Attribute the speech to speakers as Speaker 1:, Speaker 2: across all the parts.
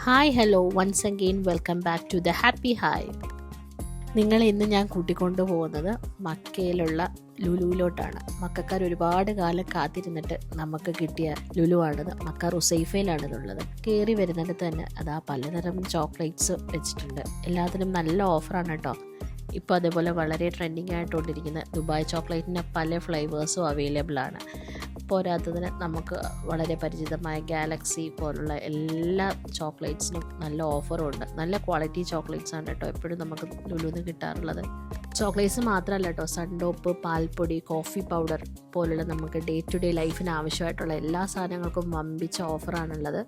Speaker 1: Hi hello once again welcome back to the happy hi. നിങ്ങളെ ഇന്ന് ഞാൻ കൂട്ടിക്കൊണ്ടു പോകുന്നത് മക്കയിലുള്ള ലുലുവിലോട്ടാണ്. മക്കാർ ഒരുപാട് കാലം കാത്തിരുന്നിട്ട് നമുക്ക് കിട്ടിയ ലുലു ആണിത്. മക്ക റുസൈഫയിലാണിതുള്ളത്. കയറി വരുന്നിടത്ത് തന്നെ അതാ പലതരം ചോക്ലേറ്റ്സ് വെച്ചിട്ടുണ്ട്. എല്ലാത്തിനും നല്ല ഓഫറാണ് കേട്ടോ. ഇപ്പോൾ അതേപോലെ വളരെ ട്രെൻഡിങ് ആയിട്ടുകൊണ്ടിരിക്കുന്ന ദുബായ് ചോക്ലേറ്റിൻ്റെ പല ഫ്ലേവേഴ്സും അവൈലബിൾ ആണ്. പോരാത്തതിന് നമുക്ക് വളരെ പരിചിതമായ ഗാലക്സി പോലുള്ള എല്ലാ ചോക്ലേറ്റ്സിനും നല്ല ഓഫറുണ്ട്. നല്ല ക്വാളിറ്റി ചോക്ലേറ്റ്സ് ആണ് കേട്ടോ എപ്പോഴും നമുക്ക് ലുലുന്ന് കിട്ടാറുള്ളത്. ചോക്ലേറ്റ്സ് മാത്രമല്ല കേട്ടോ, സൺഡോപ്പ്, പാൽപ്പൊടി, കോഫി പൗഡർ പോലുള്ള നമുക്ക് ഡേ ടു ഡേ ലൈഫിന് ആവശ്യമായിട്ടുള്ള എല്ലാ സാധനങ്ങൾക്കും വമ്പിച്ച ഓഫറാണുള്ളത്.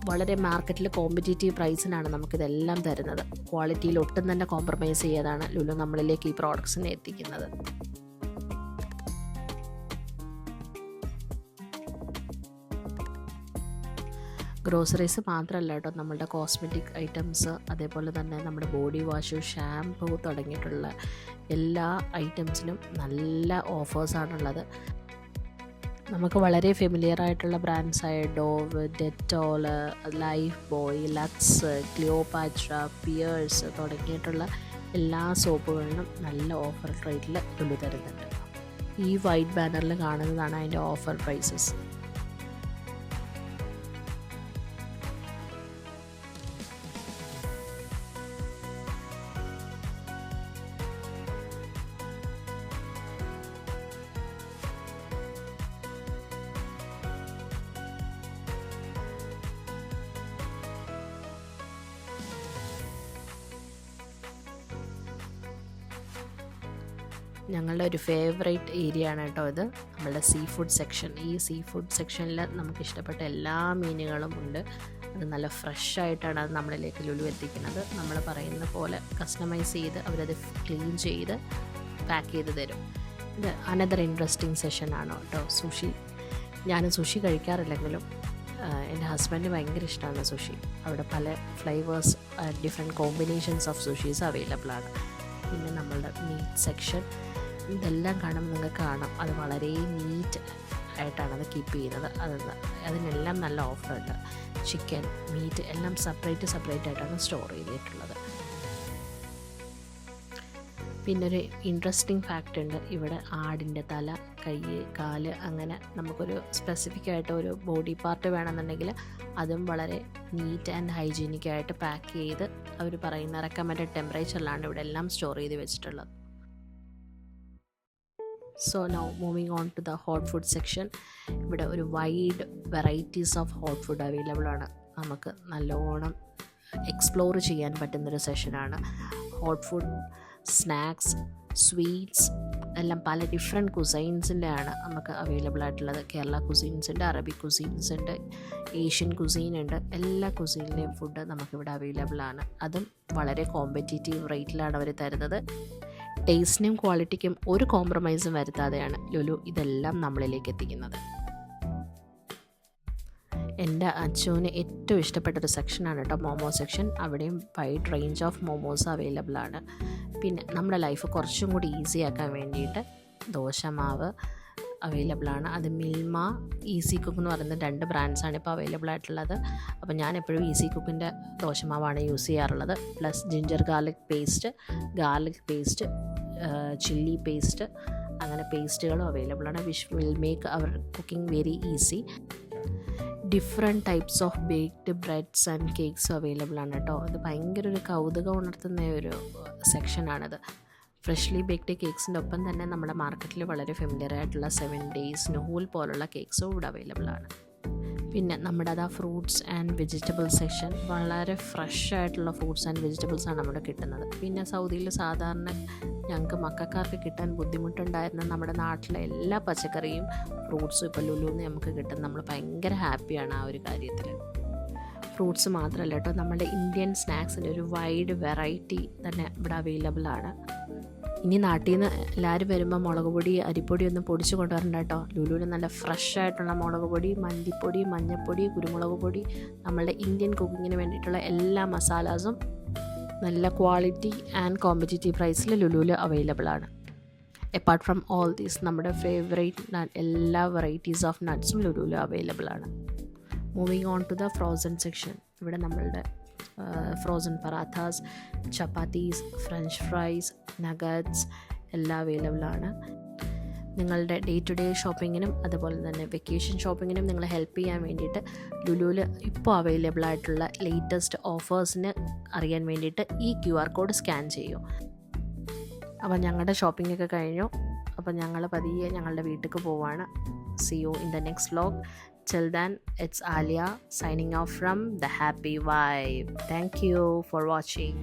Speaker 1: വളരെ മാർക്കറ്റിൽ കോമ്പറ്റീറ്റീവ് പ്രൈസിനാണ് നമുക്കിതെല്ലാം തരുന്നത്. ക്വാളിറ്റിയിൽ ഒട്ടും തന്നെ കോംപ്രമൈസ് ചെയ്യാതാണ് ലുലു നമ്മളിലേക്ക് ഈ പ്രോഡക്ട്സിനെ എത്തിക്കുന്നത്. ഗ്രോസറീസ് മാത്രമല്ല കേട്ടോ, നമ്മളുടെ കോസ്മെറ്റിക് ഐറ്റംസ്, അതേപോലെ തന്നെ നമ്മുടെ ബോഡി വാഷ്, ഷാംപൂ തുടങ്ങിയിട്ടുള്ള എല്ലാ ഐറ്റംസിനും നല്ല ഓഫേഴ്സാണുള്ളത്. നമുക്ക് വളരെ ഫെമിലിയർ ആയിട്ടുള്ള ബ്രാൻഡ്സായ Dove, Dettol, Lifebuoy, Lux, Cleopatra, Pears തുടങ്ങിയിട്ടുള്ള എല്ലാ സോപ്പുകളിലും നല്ല ഓഫർ റേറ്റിൽ ലുലു തരുന്നുണ്ട്. ഈ വൈറ്റ് ബാനറിൽ കാണുന്നതാണ് അതിൻ്റെ ഓഫർ പ്രൈസസ്. ഞങ്ങളുടെ ഒരു ഫേവറേറ്റ് ഏരിയ ആണ് കേട്ടോ ഇത്, നമ്മളുടെ സീ ഫുഡ് സെക്ഷൻ. ഈ സീ ഫുഡ് സെക്ഷനിൽ നമുക്ക് ഇഷ്ടപ്പെട്ട എല്ലാ മീനുകളും ഉണ്ട്. അത് നല്ല ഫ്രഷ് ആയിട്ടാണ് അത് നമ്മളിലേക്ക് ലുലു എത്തിക്കുന്നത്. നമ്മൾ പറയുന്ന പോലെ കസ്റ്റമൈസ് ചെയ്ത് അവരത് ക്ലീൻ ചെയ്ത് പാക്ക് ചെയ്ത് തരും. ഇത് അനദർ ഇൻട്രസ്റ്റിംഗ് സെഷനാണ് കേട്ടോ. സുഷി, ഞാൻ സുഷി കഴിക്കാറില്ലെങ്കിലും എൻ്റെ ഹസ്ബൻഡ് ഭയങ്കര ഇഷ്ടമാണ് സുഷി. അവിടെ പല flavours, different combinations of sushis available ആണ്. പിന്നെ നമ്മളുടെ മീറ്റ് സെക്ഷൻ, ഇതെല്ലാം കാണുമ്പോൾ നിങ്ങൾക്ക് കാണാം അത് വളരെ നീറ്റ് ആയിട്ടാണ് അത് കീപ്പ് ചെയ്യുന്നത്. അതിനെല്ലാം നല്ല ഓഫറുണ്ട്. ചിക്കൻ, മീറ്റ് എല്ലാം സെപ്പറേറ്റ് ആയിട്ടാണ് സ്റ്റോർ ചെയ്തിട്ടുള്ളത്. പിന്നൊരു ഇൻട്രസ്റ്റിംഗ് ഫാക്റ്റ് ഉണ്ട്. ഇവിടെ ആടിൻ്റെ തല, കൈ, കാല് അങ്ങനെ നമുക്കൊരു സ്പെസിഫിക് ആയിട്ട് ഒരു ബോഡി പാർട്ട് വേണമെന്നുണ്ടെങ്കിൽ അതും വളരെ നീറ്റ് ആൻഡ് ഹൈജീനിക് ആയിട്ട് പാക്ക് ചെയ്ത് അവർ പറയുന്ന റെക്കമെൻഡഡ് ടെമ്പറേച്ചറിലാണ് ഇവിടെ എല്ലാം സ്റ്റോർ ചെയ്ത് വെച്ചിട്ടുള്ളത്. So now moving on to the hot food section. ഇവിടെ ഒരു wide varieties of hot food available ആണ്. നമുക്ക് നല്ലോണം എക്സ്പ്ലോർ ചെയ്യാൻ പറ്റുന്നൊരു സെഷനാണ്. ഹോട്ട് ഫുഡ്, സ്നാക്സ്, സ്വീറ്റ്സ് എല്ലാം പല ഡിഫറെൻറ്റ് കുസൈൻസിൻ്റെ ആണ് നമുക്ക് അവൈലബിൾ ആയിട്ടുള്ളത്. കേരള കുസീൻസ് ഉണ്ട്, അറബിക് കുസീൻസ് ഉണ്ട്, ഏഷ്യൻ കുസീൻ ഉണ്ട്. എല്ലാ കുസീനിലെയും ഫുഡ് നമുക്കിവിടെ അവൈലബിൾ ആണ്. അതും വളരെ കോമ്പറ്റീറ്റീവ് റേറ്റിലാണ് അവർ തരുന്നത്. ടേസ്റ്റിനും ക്വാളിറ്റിക്കും ഒരു കോംപ്രമൈസും വരുത്താതെയാണ് ലുലു ഇതെല്ലാം നമ്മളിലേക്ക് എത്തിക്കുന്നത്. എൻ്റെ അച്ചുവിന് ഏറ്റവും ഇഷ്ടപ്പെട്ടൊരു സെക്ഷനാണ് കേട്ടോ മോമോ സെക്ഷൻ. അവിടെയും wide range of momos available ആണ്. പിന്നെ നമ്മുടെ ലൈഫ് കുറച്ചും കൂടി ഈസി ആക്കാൻ വേണ്ടിയിട്ട് ദോശമാവ് അവൈലബിൾ ആണ്. അത് മിൽമ, ഈസി കുക്ക് എന്ന് പറയുന്ന 2 ബ്രാൻഡ്സാണ് ഇപ്പോൾ അവൈലബിൾ ആയിട്ടുള്ളത്. അപ്പോൾ ഞാൻ എപ്പോഴും ഈസി കുക്കിൻ്റെ ദോശമാവാണ് യൂസ് ചെയ്യാറുള്ളത്. Plus ginger garlic paste, chilli paste, അങ്ങനെ പേസ്റ്റുകളും അവൈലബിൾ ആണ്. Which will make our cooking very easy. Different types of baked breads and cakes available ആണ് കേട്ടോ. അത് ഭയങ്കര ഒരു കൗതുകം ഉണർത്തുന്ന ഒരു സെക്ഷനാണിത്. ഫ്രഷ്ലി ബേക്ക്ഡ് കേക്ക്സിൻ്റെ ഒപ്പം തന്നെ നമ്മുടെ മാർക്കറ്റിൽ വളരെ ഫെമിലിയർ ആയിട്ടുള്ള 7 days നൂൽ പോലുള്ള കേക്ക്സും ഇവിടെ അവൈലബിൾ ആണ്. പിന്നെ നമ്മുടെ അതാ ഫ്രൂട്ട്സ് ആൻഡ് വെജിറ്റബിൾ സെക്ഷൻ, വളരെ ഫ്രഷ് ആയിട്ടുള്ള ഫ്രൂട്ട്സ് ആൻഡ് വെജിറ്റബിൾസാണ് നമ്മുടെ കിട്ടുന്നത്. പിന്നെ സൗദിയിൽ സാധാരണ ഞങ്ങൾക്ക് മക്കാർക്ക് കിട്ടാൻ ബുദ്ധിമുട്ടുണ്ടായിരുന്ന നമ്മുടെ നാട്ടിലെ എല്ലാ പച്ചക്കറിയും ഫ്രൂട്ട്സും ഇപ്പോൾ ലുലുന്ന് നമുക്ക് കിട്ടും. നമ്മൾ ഭയങ്കര ഹാപ്പിയാണ് ആ ഒരു കാര്യത്തിൽ. ഫ്രൂട്ട്സ് മാത്രമല്ല കേട്ടോ, നമ്മുടെ ഇന്ത്യൻ സ്നാക്സിൻ്റെ ഒരു വൈഡ് വെറൈറ്റി തന്നെ ഇവിടെ അവൈലബിൾ ആണ്. ഇനി നാട്ടിൽ നിന്ന് എല്ലാവരും വരുമ്പോൾ മുളക് പൊടി, അരിപ്പൊടി ഒന്നും പൊടിച്ച് കൊണ്ടുവരണ്ട കേട്ടോ. ലുലുവിന് നല്ല ഫ്രഷ് ആയിട്ടുള്ള മുളക് പൊടി, മല്ലിപ്പൊടി, മഞ്ഞൾപ്പൊടി, കുരുമുളക് പൊടി, നമ്മളുടെ ഇന്ത്യൻ കുക്കിങ്ങിന് വേണ്ടിയിട്ടുള്ള എല്ലാ മസാലാസും നല്ല ക്വാളിറ്റി ആൻഡ് കോമ്പറ്റീറ്റീവ് പ്രൈസിൽ ലുലുവിൽ അവൈലബിൾ ആണ്. അപ്പാർട്ട് ഫ്രം ഓൾ ദീസ് നമ്മുടെ ഫേവറേറ്റ് എല്ലാ വെറൈറ്റീസ് ഓഫ് നട്ട്സും ലുലുവിൽ അവൈലബിൾ ആണ്. Moving on to the frozen section. ഇവിടെ നമ്മളുടെ frozen parathas, chapatis, French fries, nuggets എല്ലാം അവൈലബിൾ ആണ്. നിങ്ങളുടെ ഡേ ടു ഡേ ഷോപ്പിങ്ങിനും അതുപോലെ തന്നെ വെക്കേഷൻ ഷോപ്പിങ്ങിനും നിങ്ങളെ ഹെൽപ്പ് ചെയ്യാൻ വേണ്ടിയിട്ട് ലുലുവിൽ ഇപ്പോൾ അവൈലബിൾ ആയിട്ടുള്ള ലേറ്റസ്റ്റ് ഓഫേഴ്സിന് അറിയാൻ വേണ്ടിയിട്ട് ഈ QR കോഡ് സ്കാൻ ചെയ്യൂ. അപ്പോൾ ഞങ്ങളുടെ ഷോപ്പിംഗ് ഒക്കെ കഴിഞ്ഞു. അപ്പോൾ ഞങ്ങൾ പതിയെ ഞങ്ങളുടെ വീട്ടിലേക്ക് പോവാണ്. See you in the next vlog. Till then, it's Alia signing off from The Happy Vibe. Thank you for watching.